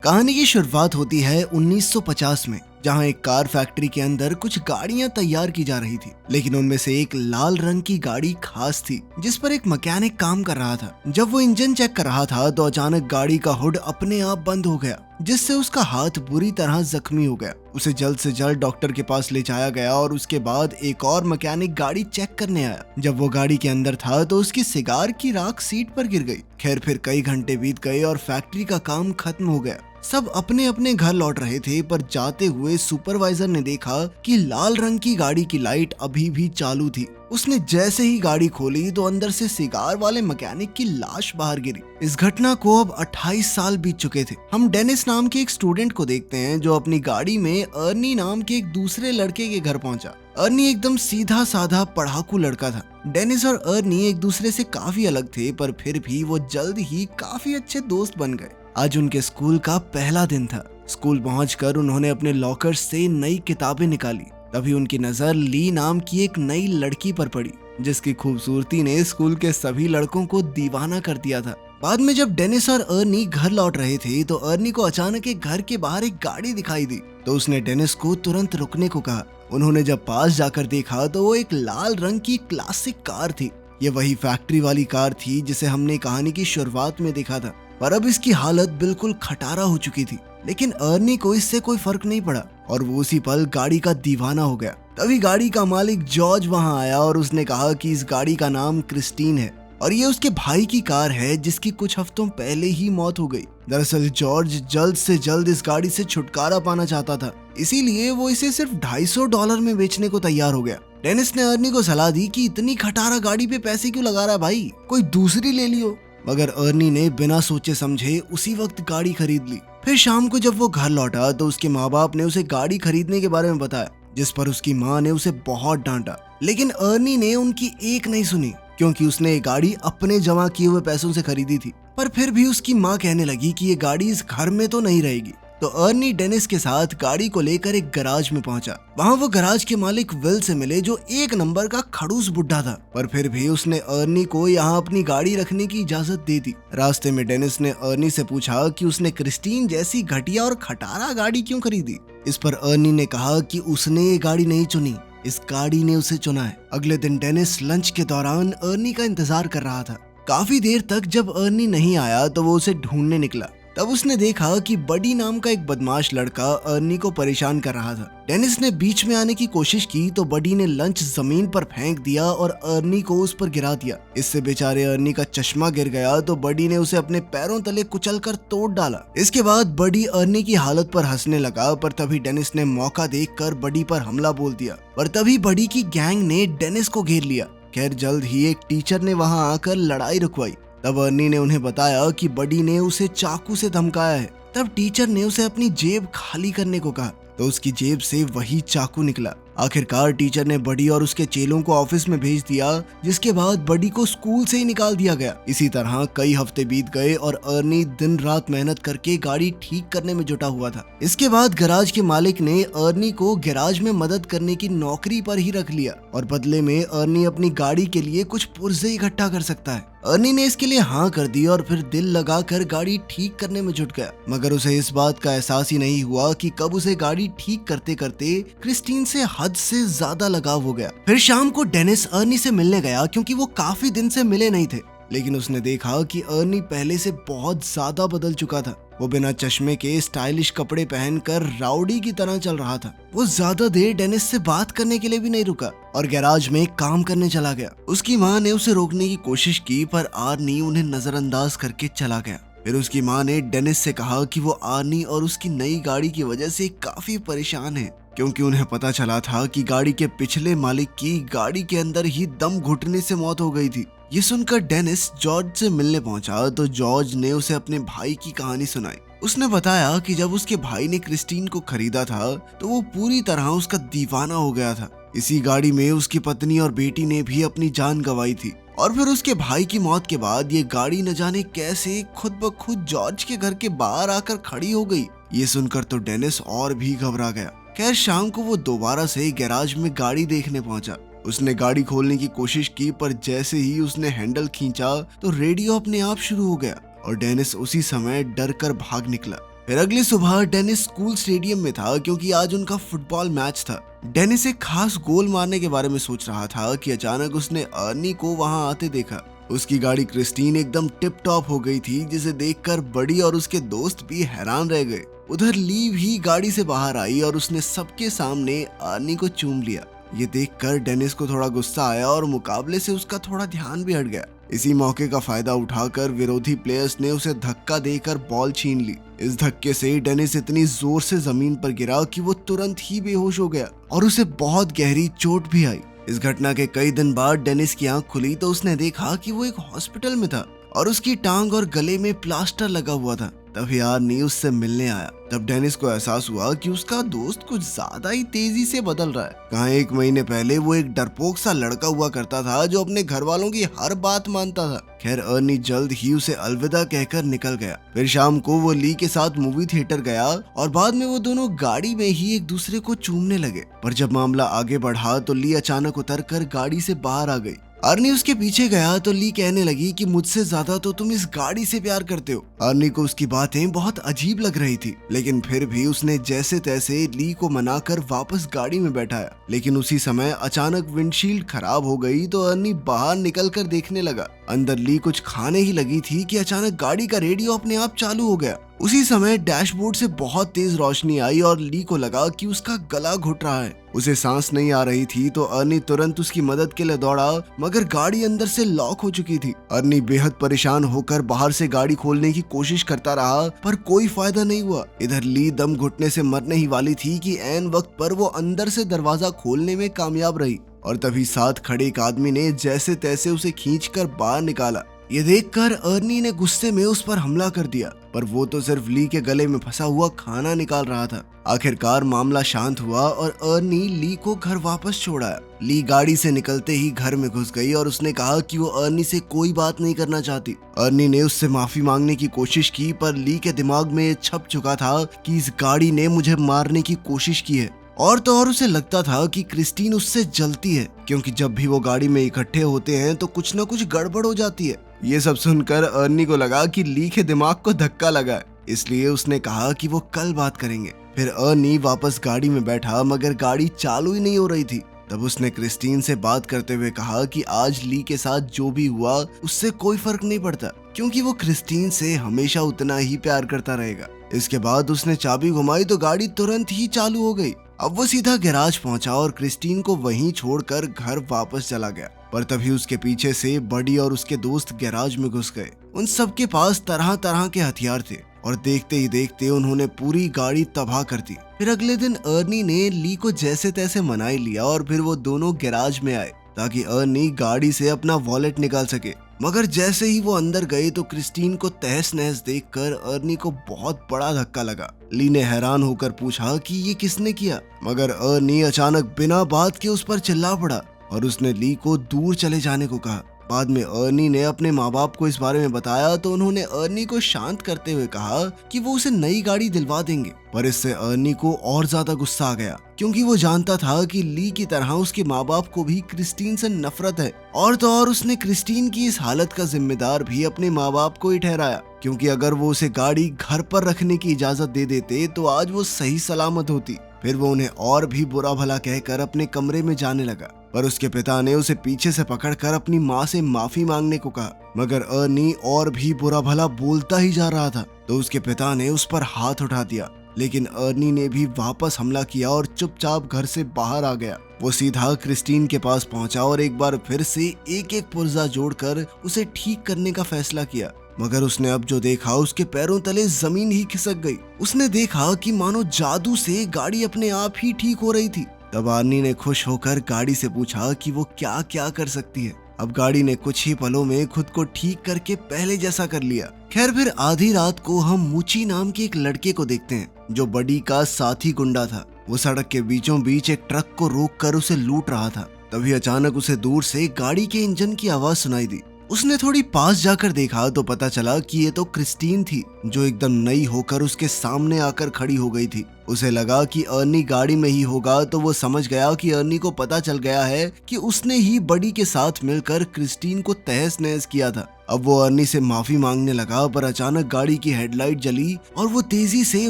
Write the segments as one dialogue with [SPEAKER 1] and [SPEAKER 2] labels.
[SPEAKER 1] कहानी की शुरुआत होती है 1950 में, जहां एक कार फैक्ट्री के अंदर कुछ गाड़ियां तैयार की जा रही थी। लेकिन उनमें से एक लाल रंग की गाड़ी खास थी, जिस पर एक मैकेनिक काम कर रहा था। जब वो इंजन चेक कर रहा था तो अचानक गाड़ी का हुड अपने आप बंद हो गया, जिससे उसका हाथ बुरी तरह जख्मी हो गया। उसे जल्द से जल्द डॉक्टर के पास ले जाया गया और उसके बाद एक और मैकेनिक गाड़ी चेक करने आया। जब वो गाड़ी के अंदर था तो उसकी सिगार की राख सीट पर गिर गई। खैर, फिर कई घंटे बीत गए और फैक्ट्री का काम खत्म हो गया। सब अपने अपने घर लौट रहे थे, पर जाते हुए सुपरवाइजर ने देखा कि लाल रंग की गाड़ी की लाइट अभी भी चालू थी। उसने जैसे ही गाड़ी खोली तो अंदर से सिगार वाले मैकेनिक की लाश बाहर गिरी। इस घटना को अब 28 साल बीत चुके थे। हम डेनिस नाम के एक स्टूडेंट को देखते हैं, जो अपनी गाड़ी में अर्नी नाम के एक दूसरे लड़के के घर पहुंचा। अर्नी एकदम सीधा साधा पढ़ाकू लड़का था। डेनिस और अर्नी एक दूसरे से काफी अलग थे, पर फिर भी वो जल्द ही काफी अच्छे दोस्त बन गए। आज उनके स्कूल का पहला दिन था। स्कूल पहुंचकर उन्होंने अपने लॉकर से नई किताबें निकाली। तभी उनकी नजर ली नाम की एक नई लड़की पर पड़ी, जिसकी खूबसूरती ने स्कूल के सभी लड़कों को दीवाना कर दिया था। बाद में जब डेनिस और अर्नी घर लौट रहे थे तो अर्नी को अचानक एक घर के बाहर एक गाड़ी दिखाई दी, तो उसने डेनिस को तुरंत रुकने को कहा। उन्होंने जब पास जाकर देखा तो वो एक लाल रंग की क्लासिक कार थी। ये वही फैक्ट्री वाली कार थी जिसे हमने कहानी की शुरुआत में देखा था, पर अब इसकी हालत बिल्कुल खटारा हो चुकी थी। लेकिन अर्नी को इससे कोई फर्क नहीं पड़ा और वो उसी पल गाड़ी का दीवाना हो गया। तभी गाड़ी का मालिक जॉर्ज वहां आया और उसने कहा कि इस गाड़ी का नाम क्रिस्टीन है और ये उसके भाई की कार है, जिसकी कुछ हफ्तों पहले ही मौत हो गई। दरअसल जॉर्ज जल्द से जल्द इस गाड़ी से छुटकारा पाना चाहता था, इसीलिए वो इसे सिर्फ $250 में बेचने को तैयार हो गया। डेनिस ने अर्नी को सलाह दी कि इतनी खटारा गाड़ी पे पैसे क्यों लगा रहा है भाई, कोई दूसरी ले लियो। मगर अर्नी ने बिना सोचे समझे उसी वक्त गाड़ी खरीद ली। फिर शाम को जब वो घर लौटा तो उसके माँ बाप ने उसे गाड़ी खरीदने के बारे में बताया, जिस पर उसकी माँ ने उसे बहुत डांटा। लेकिन अर्नी ने उनकी एक नहीं सुनी, क्योंकि उसने ये गाड़ी अपने जमा किए हुए पैसों से खरीदी थी। पर फिर भी उसकी माँ कहने लगी कि ये गाड़ी इस घर में तो नहीं रहेगी। तो अर्नी डेनिस के साथ गाड़ी को लेकर एक गराज में पहुंचा। वहां वो गराज के मालिक विल से मिले, जो एक नंबर का खड़ूस बुड्ढा था। पर फिर भी उसने अर्नी को यहाँ अपनी गाड़ी रखने की इजाजत दे दी। रास्ते में डेनिस ने अर्नी से पूछा कि उसने क्रिस्टीन जैसी घटिया और खटारा गाड़ी क्यों खरीदी। इस पर अर्नी ने कहा कि उसने ये गाड़ी नहीं चुनी, इस गाड़ी ने उसे चुना है। अगले दिन डेनिस लंच के दौरान अर्नी का इंतजार कर रहा था। काफी देर तक जब अर्नी नहीं आया तो वो उसे ढूंढने निकला। तब उसने देखा कि बडी नाम का एक बदमाश लड़का अर्नी को परेशान कर रहा था। डेनिस ने बीच में आने की कोशिश की तो बडी ने लंच जमीन पर फेंक दिया और अर्नी को उस पर गिरा दिया। इससे बेचारे अर्नी का चश्मा गिर गया तो बडी ने उसे अपने पैरों तले कुचलकर तोड़ डाला। इसके बाद बडी अर्नी की हालत पर हंसने लगा, पर तभी डेनिस ने मौका देखकर बडी पर हमला बोल दिया। पर तभी बडी की गैंग ने डेनिस को घेर लिया। खैर, जल्द ही एक टीचर ने वहां आकर लड़ाई रुकवाई। तब अर्नी ने उन्हें बताया कि बडी ने उसे चाकू से धमकाया है। तब टीचर ने उसे अपनी जेब खाली करने को कहा, तो उसकी जेब से वही चाकू निकला। आखिरकार टीचर ने बडी और उसके चेलों को ऑफिस में भेज दिया, जिसके बाद बडी को स्कूल से ही निकाल दिया गया। इसी तरह कई हफ्ते बीत गए और अर्नी दिन रात मेहनत करके गाड़ी ठीक करने में जुटा हुआ था। इसके बाद गैराज के मालिक ने अर्नी को गैराज में मदद करने की नौकरी पर ही रख लिया और बदले में अर्नी अपनी गाड़ी के लिए कुछ पुर्जे इकट्ठा कर सकता है। अर्नी ने इसके लिए हाँ कर दी और फिर दिल लगाकर गाड़ी ठीक करने में जुट गया। मगर उसे इस बात का एहसास ही नहीं हुआ कि कब उसे गाड़ी ठीक करते करते क्रिस्टीन से हद से ज्यादा लगाव हो गया। फिर शाम को डेनिस अर्नी से मिलने गया, क्योंकि वो काफी दिन से मिले नहीं थे। लेकिन उसने देखा कि अर्नी पहले से बहुत ज्यादा बदल चुका था। वो बिना चश्मे के स्टाइलिश कपड़े पहनकर राउडी की तरह चल रहा था। वो ज्यादा देर डेनिस से बात करने के लिए भी नहीं रुका और गैराज में काम करने चला गया। उसकी माँ ने उसे रोकने की कोशिश की, पर आर्नी उन्हें नजरअंदाज करके चला गया। फिर उसकी माँ ने डेनिस से कहा कि वो आर्नी और उसकी नई गाड़ी की वजह से काफी परेशान है, क्योंकि उन्हें पता चला था कि गाड़ी के पिछले मालिक की गाड़ी के अंदर ही दम घुटने से मौत हो गई थी। ये सुनकर डेनिस जॉर्ज से मिलने पहुंचा तो जॉर्ज ने उसे अपने भाई की कहानी सुनाई। उसने बताया कि जब उसके भाई ने क्रिस्टीन को खरीदा था तो वो पूरी तरह उसका दीवाना हो गया था। इसी गाड़ी में उसकी पत्नी और बेटी ने भी अपनी जान गंवाई थी और फिर उसके भाई की मौत के बाद ये गाड़ी न जाने कैसे खुद ब खुद जॉर्ज के घर के बाहर आकर खड़ी हो गई। ये सुनकर तो डेनिस और भी घबरा गया। खैर, शाम को वो दोबारा से गैराज में गाड़ी देखने पहुंचा। उसने गाड़ी खोलने की कोशिश की, पर जैसे ही उसने हैंडल खींचा तो रेडियो अपने आप शुरू हो गया और डेनिस उसी समय डर कर भाग निकला। फिर अगली सुबह डेनिस स्कूल स्टेडियम में था क्योंकि आज उनका फुटबॉल मैच था। डेनिस एक खास गोल मारने के बारे में सोच रहा था कि अचानक उसने अर्नी को वहां आते देखा। उसकी गाड़ी क्रिस्टीन एकदम टिप टॉप हो गई थी, जिसे देखकर बडी और उसके दोस्त भी हैरान रह गए। उधर ली भी गाड़ी से बाहर आई और उसने सबके सामने अर्नी को चूम लिया। ये देखकर डेनिस को थोड़ा गुस्सा आया और मुकाबले से उसका थोड़ा ध्यान भी हट गया। इसी मौके का फायदा उठाकर विरोधी प्लेयर्स ने उसे धक्का देकर बॉल छीन ली। इस धक्के से डेनिस इतनी जोर से जमीन पर गिरा कि वो तुरंत ही बेहोश हो गया और उसे बहुत गहरी चोट भी आई। इस घटना के कई दिन बाद डेनिस की आंख खुली तो उसने देखा कि वो एक हॉस्पिटल में था और उसकी टांग और गले में प्लास्टर लगा हुआ था। तभी आर्नी उससे मिलने आया। तब डेनिस को एहसास हुआ कि उसका दोस्त कुछ ज्यादा ही तेजी से बदल रहा है। कहाँ 1 महीने पहले वो एक डरपोक सा लड़का हुआ करता था जो अपने घर वालों की हर बात मानता था। खैर अर्नी जल्द ही उसे अलविदा कहकर निकल गया। फिर शाम को वो ली के साथ मूवी थिएटर गया और बाद में वो दोनों गाड़ी में ही एक दूसरे को चूमने लगे। पर जब मामला आगे बढ़ा तो ली अचानक उतरकर गाड़ी से बाहर आ गई। अर्नी उसके पीछे गया तो ली कहने लगी कि मुझसे ज्यादा तो तुम इस गाड़ी से प्यार करते हो। अर्नी को उसकी बातें बहुत अजीब लग रही थी, लेकिन फिर भी उसने जैसे तैसे ली को मनाकर वापस गाड़ी में बैठाया। लेकिन उसी समय अचानक विंडशील्ड खराब हो गई तो अर्नी बाहर निकलकर देखने लगा। अंदर ली कुछ खाने ही लगी थी कि अचानक गाड़ी का रेडियो अपने आप चालू हो गया। उसी समय डैशबोर्ड से बहुत तेज रोशनी आई और ली को लगा कि उसका गला घुट रहा है। उसे सांस नहीं आ रही थी तो अर्नी तुरंत उसकी मदद के लिए दौड़ा, मगर गाड़ी अंदर से लॉक हो चुकी थी। अर्नी बेहद परेशान होकर बाहर से गाड़ी खोलने की कोशिश करता रहा, पर कोई फायदा नहीं हुआ। इधर ली दम घुटने से मरने ही वाली थी कि ऐन वक्त पर वो अंदर से दरवाजा खोलने में कामयाब रही और तभी साथ खड़े एक आदमी ने जैसे तैसे उसे खींचकर बाहर निकाला। ये देखकर अर्नी ने गुस्से में उस पर हमला कर दिया, पर वो तो सिर्फ ली के गले में फंसा हुआ खाना निकाल रहा था। आखिरकार मामला शांत हुआ और अर्नी ली को घर वापस छोड़ा। ली गाड़ी से निकलते ही घर में घुस गई और उसने कहा कि वो अर्नी से कोई बात नहीं करना चाहती। अर्नी ने उससे माफी मांगने की कोशिश की, पर ली के दिमाग में छप चुका था कि इस गाड़ी ने मुझे मारने की कोशिश की है। और तो और उसे लगता था कि क्रिस्टीन उससे जलती है, क्योंकि जब भी वो गाड़ी में इकट्ठे होते हैं तो कुछ न कुछ गड़बड़ हो जाती है। ये सब सुनकर अर्नी को लगा कि ली के दिमाग को धक्का लगा है, इसलिए उसने कहा कि वो कल बात करेंगे। फिर अर्नी वापस गाड़ी में बैठा, मगर गाड़ी चालू ही नहीं हो रही थी। तब उसने क्रिस्टीन से बात करते हुए कहा कि आज ली के साथ जो भी हुआ उससे कोई फर्क नहीं पड़ता, क्योंकि वो क्रिस्टीन से हमेशा उतना ही प्यार करता रहेगा। इसके बाद उसने चाबी घुमाई तो गाड़ी तुरंत ही चालू हो गई। अब वो सीधा गैराज पहुंचा और क्रिस्टीन को वहीं छोड़कर घर वापस चला गया। पर तभी उसके पीछे से बडी और उसके दोस्त गैराज में घुस गए। उन सबके पास तरह तरह के हथियार थे और देखते ही देखते उन्होंने पूरी गाड़ी तबाह कर दी। फिर अगले दिन अर्नी ने ली को जैसे तैसे मना ही लिया और फिर वो दोनों गैराज में आए ताकि अर्नी गाड़ी से अपना वॉलेट निकाल सके। मगर जैसे ही वो अंदर गए तो क्रिस्टीन को तहस नहस देखकर अर्नी को बहुत बड़ा धक्का लगा। ली ने हैरान होकर पूछा कि ये किसने किया, मगर अर्नी अचानक बिना बात के उस पर चिल्ला पड़ा और उसने ली को दूर चले जाने को कहा। बाद में अर्नी ने अपने माँ बाप को इस बारे में बताया तो उन्होंने अर्नी को शांत करते हुए कहा कि वो उसे नई गाड़ी दिलवा देंगे। पर इससे अर्नी को और ज्यादा गुस्सा आ गया, क्योंकि वो जानता था कि ली की तरह उसके माँ बाप को भी क्रिस्टीन से नफरत है। और तो और उसने क्रिस्टीन की इस हालत का जिम्मेदार भी अपने माँ बाप को ही ठहराया, क्योंकि अगर वो उसे गाड़ी घर पर रखने की इजाजत दे देते तो आज वो सही सलामत होती। फिर वो उन्हें और भी बुरा भला कहकर अपने कमरे में जाने लगा, पर उसके पिता ने उसे पीछे से पकड़कर अपनी माँ से माफी मांगने को कहा। मगर अर्नी और भी बुरा भला बोलता ही जा रहा था तो उसके पिता ने उस पर हाथ उठा दिया, लेकिन अर्नी ने भी वापस हमला किया और चुपचाप घर से बाहर आ गया। वो सीधा क्रिस्टीन के पास पहुंचा और एक बार फिर से एक एक पुर्जा जोड़कर उसे ठीक करने का फैसला किया। मगर उसने अब जो देखा उसके पैरों तले जमीन ही खिसक गई। उसने देखा कि मानो जादू से गाड़ी अपने आप ही ठीक हो रही थी। तब आर्नी ने खुश होकर गाड़ी से पूछा कि वो क्या क्या कर सकती है। अब गाड़ी ने कुछ ही पलों में खुद को ठीक करके पहले जैसा कर लिया। खैर फिर आधी रात को हम मुची नाम के एक लड़के को देखते हैं जो बडी का साथी गुंडा था। वो सड़क के बीचों बीच एक ट्रक को रोककर उसे लूट रहा था। तभी अचानक उसे दूर से गाड़ी के इंजन की आवाज सुनाई दी। उसने थोड़ी पास जाकर देखा तो पता चला कि ये तो क्रिस्टीन थी, जो एकदम नई होकर उसके सामने आकर खड़ी हो गई थी। उसे लगा कि अर्नी गाड़ी में ही होगा तो वो समझ गया कि अर्नी को पता चल गया है कि उसने ही बडी के साथ मिलकर क्रिस्टीन को तहस नहस किया था। अब वो अर्नी से माफी मांगने लगा, पर अचानक गाड़ी की हेडलाइट जली और वो तेजी से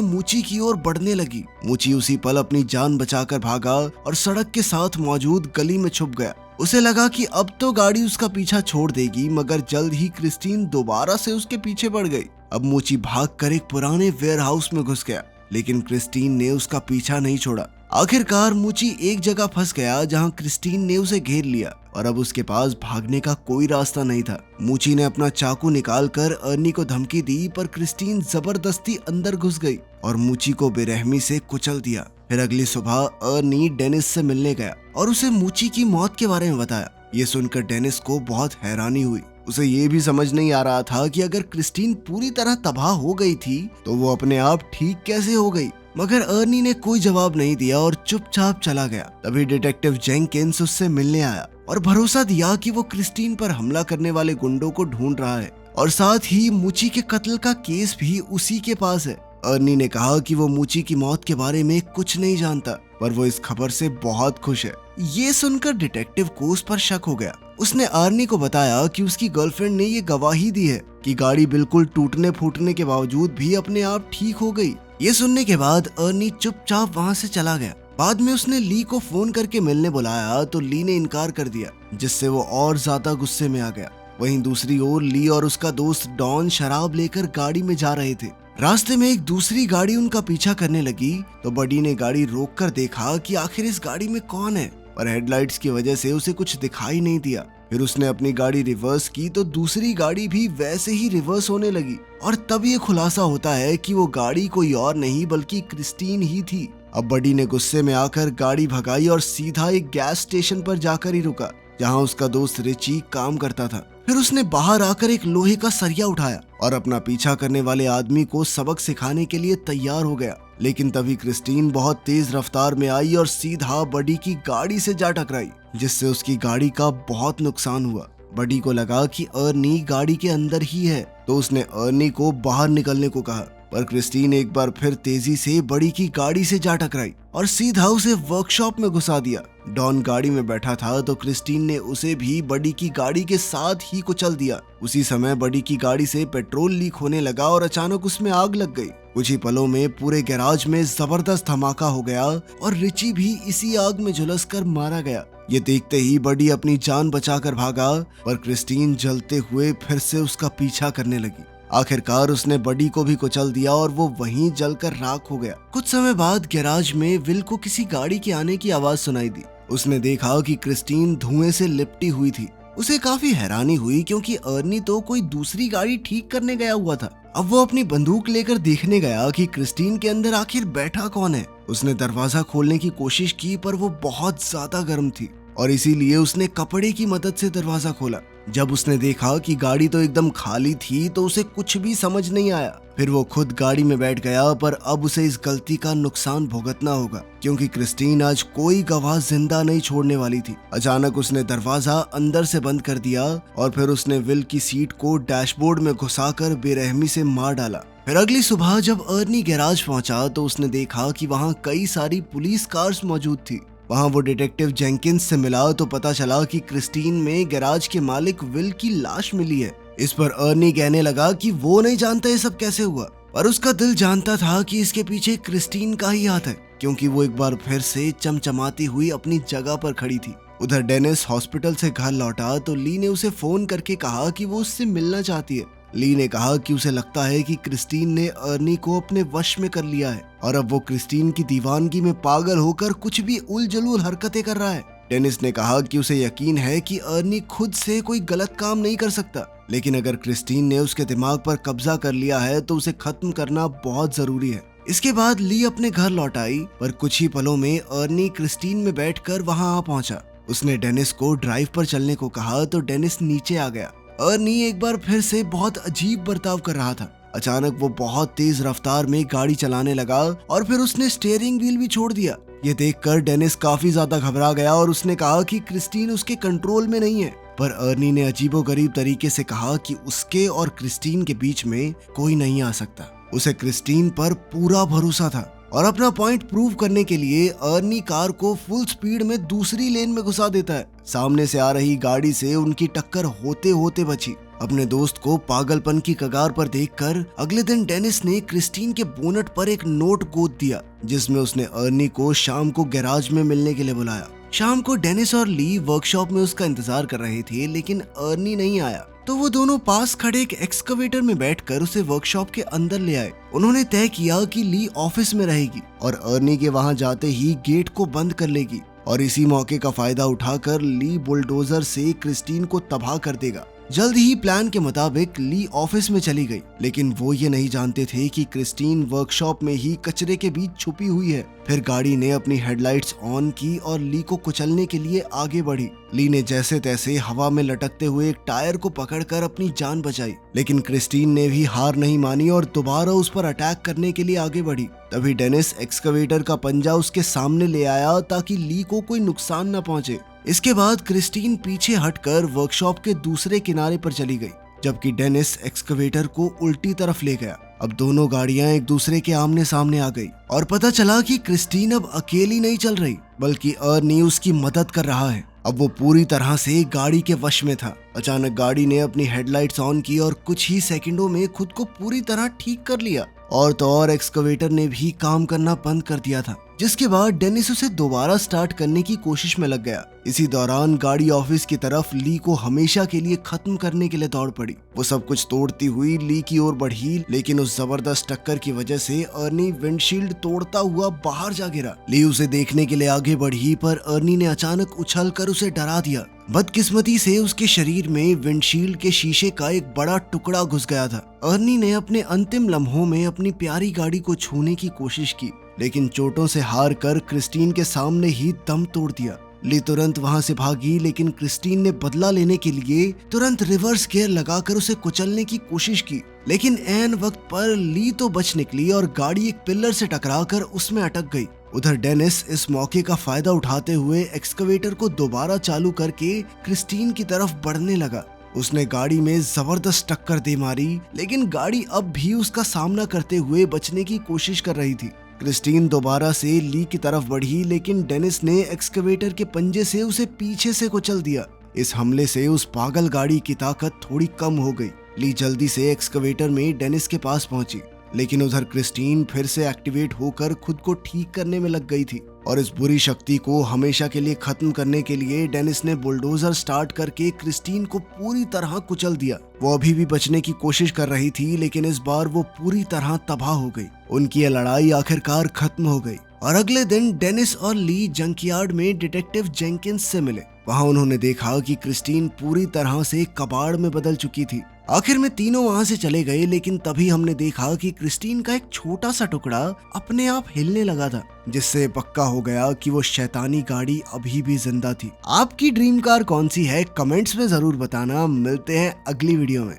[SPEAKER 1] मूची की ओर बढ़ने लगी। मूची उसी पल अपनी जान बचाकर भागा और सड़क के साथ मौजूद गली में छुप गया। उसे लगा कि अब तो गाड़ी उसका पीछा छोड़ देगी, मगर जल्द ही क्रिस्टीन दोबारा से उसके पीछे पड़ गई। अब मूची भागकर एक पुराने वेयरहाउस में घुस गया, लेकिन क्रिस्टीन ने उसका पीछा नहीं छोड़ा। आखिरकार मूची एक जगह फंस गया जहां क्रिस्टीन ने उसे घेर लिया और अब उसके पास भागने का कोई रास्ता नहीं था। मूची ने अपना चाकू निकालकर अर्नी को धमकी दी, पर क्रिस्टीन जबरदस्ती अंदर घुस गई और मूची को बेरहमी से कुचल दिया। फिर अगली सुबह अर्नी डेनिस से मिलने गया और उसे मूची की मौत के बारे में बताया। ये सुनकर डेनिस को बहुत हैरानी हुई। उसे ये भी समझ नहीं आ रहा था कि अगर क्रिस्टीन पूरी तरह तबाह हो गई थी तो वो अपने आप ठीक कैसे हो गई। मगर अर्नी ने कोई जवाब नहीं दिया और चुपचाप चला गया। तभी डिटेक्टिव जेंकिंस उससे मिलने आया और भरोसा दिया कि वो क्रिस्टीन पर हमला करने वाले गुंडों को ढूंढ रहा है और साथ ही मूची के कत्ल का केस भी उसी के पास है। अर्नी ने कहा कि वो मूची की मौत के बारे में कुछ नहीं जानता, पर वो इस खबर से बहुत खुश है। ये सुनकर डिटेक्टिव को उस पर शक हो गया। उसने अर्नी को बताया कि उसकी गर्लफ्रेंड ने ये गवाही दी है कि गाड़ी बिल्कुल टूटने फूटने के बावजूद भी अपने आप ठीक हो गई। ये सुनने के बाद अर्नी चुपचाप वहाँ से चला गया। बाद में उसने ली को फोन करके मिलने बुलाया तो ली ने इनकार कर दिया, जिससे वो और ज्यादा गुस्से में आ गया। वहीं दूसरी ओर ली और उसका दोस्त डॉन शराब लेकर गाड़ी में जा रहे थे। रास्ते में एक दूसरी गाड़ी उनका पीछा करने लगी तो बडी ने गाड़ी रोककर देखा कि आखिर इस गाड़ी में कौन है, पर हेडलाइट्स की वजह से उसे कुछ दिखाई नहीं दिया। फिर उसने अपनी गाड़ी रिवर्स की तो दूसरी गाड़ी भी वैसे ही रिवर्स होने लगी और तब ये खुलासा होता है कि वो गाड़ी कोई और नहीं बल्कि क्रिस्टीन ही थी। अब बडी ने गुस्से में आकर गाड़ी भगाई और सीधा एक गैस स्टेशन पर जाकर ही रुका जहां उसका दोस्त रिची काम करता था। फिर उसने बाहर आकर एक लोहे का सरिया उठाया और अपना पीछा करने वाले आदमी को सबक सिखाने के लिए तैयार हो गया। लेकिन तभी क्रिस्टीन बहुत तेज रफ्तार में आई और सीधा बडी की गाड़ी से जा टकराई, जिससे उसकी गाड़ी का बहुत नुकसान हुआ। बडी को लगा कि अर्नी गाड़ी के अंदर ही है तो उसने अर्नी को बाहर निकलने को कहा, पर क्रिस्टीन एक बार फिर तेजी से बडी की गाड़ी से जा टकराई और सीधा उसे वर्कशॉप में घुसा दिया। डॉन गाड़ी में बैठा था तो क्रिस्टीन ने उसे भी बडी की गाड़ी के साथ ही कुचल दिया। उसी समय बडी की गाड़ी से पेट्रोल लीक होने लगा और अचानक उसमें आग लग गई। कुछ ही पलों में पूरे गैराज में जबरदस्त धमाका हो गया और रिची भी इसी आग में झुलसकर मारा गया। ये देखते ही बडी अपनी जान बचाकर भागा, पर क्रिस्टीन जलते हुए फिर से उसका पीछा करने लगी। आखिरकार उसने बडी को भी कुचल दिया और वो वहीं जलकर राख हो गया। कुछ समय बाद गैराज में विल को किसी गाड़ी के आने की आवाज सुनाई दी। उसने देखा कि क्रिस्टीन धुएं से लिपटी हुई थी। उसे काफी हैरानी हुई क्योंकि अर्नी तो कोई दूसरी गाड़ी ठीक करने गया हुआ था। अब वो अपनी बंदूक लेकर देखने गया कि क्रिस्टीन के अंदर आखिर बैठा कौन है। उसने दरवाजा खोलने की कोशिश की पर वो बहुत ज्यादा गर्म थी और इसीलिए उसने कपड़े की मदद से दरवाजा खोला। जब उसने देखा कि गाड़ी तो एकदम खाली थी तो उसे कुछ भी समझ नहीं आया। फिर वो खुद गाड़ी में बैठ गया, पर अब उसे इस गलती का नुकसान भुगतना होगा क्योंकि क्रिस्टीन आज कोई गवाह जिंदा नहीं छोड़ने वाली थी। अचानक उसने दरवाजा अंदर से बंद कर दिया और फिर उसने विल की सीट को डैशबोर्ड में घुसाकर बेरहमी से मार डाला। फिर अगली सुबह जब अर्नी गैराज पहुंचा तो उसने देखा कि वहां कई सारी पुलिस कार्स मौजूद थी। वहां वो डिटेक्टिव जेंकिंस से मिला तो पता चला कि क्रिस्टीन में गैराज के मालिक विल की लाश मिली है। इस पर अर्नी कहने लगा कि वो नहीं जानता ये सब कैसे हुआ, पर उसका दिल जानता था कि इसके पीछे क्रिस्टीन का ही हाथ है क्योंकि वो एक बार फिर से चमचमाती हुई अपनी जगह पर खड़ी थी। उधर डेनिस हॉस्पिटल से घर लौटा तो ली ने उसे फोन करके कहा कि वो उससे मिलना चाहती है। ली ने कहा कि उसे लगता है कि क्रिस्टीन ने अर्नी को अपने वश में कर लिया है और अब वो क्रिस्टीन की दीवानगी में पागल होकर कुछ भी उलझुल हरकतें कर रहा है। डेनिस ने कहा कि उसे यकीन है कि अर्नी खुद से कोई गलत काम नहीं कर सकता, लेकिन अगर क्रिस्टीन ने उसके दिमाग पर कब्जा कर लिया है तो उसे खत्म करना बहुत जरूरी है। इसके बाद ली अपने घर लौट आई, पर कुछ ही पलों में अर्नी क्रिस्टीन में बैठकर वहां आ पहुंचा। उसने डेनिस को ड्राइव पर चलने को कहा तो डेनिस नीचे आ गया। अर्नी एक बार फिर से बहुत अजीब बर्ताव कर रहा था। अचानक वो बहुत तेज रफ्तार में गाड़ी चलाने लगा और फिर उसने स्टीयरिंग व्हील भी छोड़ दिया। ये देखकर डेनिस काफी ज्यादा घबरा गया और उसने कहा कि क्रिस्टीन उसके कंट्रोल में नहीं है, पर अर्नी ने अजीबोगरीब तरीके से कहा कि उसके और क्रिस्टीन के बीच में कोई नहीं आ सकता। उसे क्रिस्टीन पर पूरा भरोसा था और अपना पॉइंट प्रूव करने के लिए अर्नी कार को फुल स्पीड में दूसरी लेन में घुसा देता है। सामने से आ रही गाड़ी से उनकी टक्कर होते होते बची अपने दोस्त को पागलपन की कगार पर देखकर अगले दिन डेनिस ने क्रिस्टीन के बोनट पर एक नोट गोद दिया, जिसमें उसने अर्नी को शाम को गैराज में मिलने के लिए बुलाया। शाम को डेनिस और ली वर्कशॉप में उसका इंतजार कर रहे थे, लेकिन अर्नी नहीं आया, तो वो दोनों पास खड़े एक एक्सकवेटर में बैठकर उसे वर्कशॉप के अंदर ले आए। उन्होंने तय किया कि ली ऑफिस में रहेगी और अर्नी के वहां जाते ही गेट को बंद कर लेगी, और इसी मौके का फायदा उठाकर ली बुलडोजर से क्रिस्टीन को तबाह कर देगा। जल्द ही प्लान के मुताबिक ली ऑफिस में चली गई, लेकिन वो ये नहीं जानते थे कि क्रिस्टीन वर्कशॉप में ही कचरे के बीच छुपी हुई है। फिर गाड़ी ने अपनी हेडलाइट्स ऑन की और ली को कुचलने के लिए आगे बढ़ी। ली ने जैसे तैसे हवा में लटकते हुए एक टायर को पकड़कर अपनी जान बचाई, लेकिन क्रिस्टीन ने भी हार नहीं मानी और दोबारा उस पर अटैक करने के लिए आगे बढ़ी। तभी डेनिस एक्सकवेटर का पंजा उसके सामने ले आया ताकि ली को कोई नुकसान न पहुंचे। इसके बाद क्रिस्टीन पीछे हटकर वर्कशॉप के दूसरे किनारे पर चली गई, जबकि डेनिस एक्सकवेटर को उल्टी तरफ ले गया। अब दोनों गाड़ियां एक दूसरे के आमने सामने आ गई और पता चला कि क्रिस्टीन अब अकेली नहीं चल रही, बल्कि अर्नी उसकी मदद कर रहा है। अब वो पूरी तरह से गाड़ी के वश में था। अचानक गाड़ी ने अपनी हेडलाइट्स ऑन की और कुछ ही सेकंडों में खुद को पूरी तरह ठीक कर लिया। और तो और एक्सकवेटर ने भी काम करना बंद कर दिया था, जिसके बाद डेनिस उसे दोबारा स्टार्ट करने की कोशिश में लग गया। इसी दौरान गाड़ी ऑफिस की तरफ ली को हमेशा के लिए खत्म करने के लिए दौड़ पड़ी। वो सब कुछ तोड़ती हुई ली की ओर बढ़ी, लेकिन उस जबरदस्त टक्कर की वजह से अर्नी विंडशील्ड तोड़ता हुआ बाहर जा गिरा। ली उसे देखने के लिए आगे बढ़ी, पर अर्नी ने अचानक उछलकर उसे डरा दिया। बदकिस्मती से उसके शरीर में विंडशील्ड के शीशे का एक बड़ा टुकड़ा घुस गया था। अर्नी ने अपने अंतिम लम्हों में अपनी प्यारी गाड़ी को छूने की कोशिश की, लेकिन चोटों से हार कर क्रिस्टीन के सामने ही दम तोड़ दिया। ली तुरंत वहां से भागी, लेकिन क्रिस्टीन ने बदला लेने के लिए तुरंत रिवर्स गियर लगाकर उसे कुचलने की कोशिश की, लेकिन ऐन वक्त पर ली तो बच निकली और गाड़ी एक पिलर से टकराकर उसमें अटक गई। उधर डेनिस इस मौके का फायदा उठाते हुए एक्सकवेटर को दोबारा चालू करके क्रिस्टीन की तरफ बढ़ने लगा। उसने गाड़ी में जबरदस्त टक्कर दे मारी, लेकिन गाड़ी अब भी उसका सामना करते हुए बचने की कोशिश कर रही थी। क्रिस्टीन दोबारा से ली की तरफ बढ़ी, लेकिन डेनिस ने एक्सकवेटर के पंजे से उसे पीछे से कुचल दिया। इस हमले से उस पागल गाड़ी की ताकत थोड़ी कम हो गई। ली जल्दी से एक्सकवेटर में डेनिस के पास पहुंची, लेकिन उधर क्रिस्टीन फिर से एक्टिवेट होकर खुद को ठीक करने में लग गई थी। और इस बुरी शक्ति को हमेशा के लिए खत्म करने के लिए डेनिस ने बुलडोजर स्टार्ट करके क्रिस्टीन को पूरी तरह कुचल दिया। वो अभी भी बचने की कोशिश कर रही थी, लेकिन इस बार वो पूरी तरह तबाह हो गई। उनकी यह लड़ाई आखिरकार खत्म हो गई और अगले दिन डेनिस और ली जंकयार्ड में डिटेक्टिव जेंकिंस से मिले। वहां उन्होंने देखा कि क्रिस्टीन पूरी तरह से कबाड़ में बदल चुकी थी। आखिर में तीनों वहां से चले गए, लेकिन तभी हमने देखा कि क्रिस्टीन का एक छोटा सा टुकड़ा अपने आप हिलने लगा था, जिससे पक्का हो गया कि वो शैतानी गाड़ी अभी भी जिंदा थी। आपकी ड्रीम कार कौन सी है? कमेंट्स में जरूर बताना। मिलते हैं अगली वीडियो में।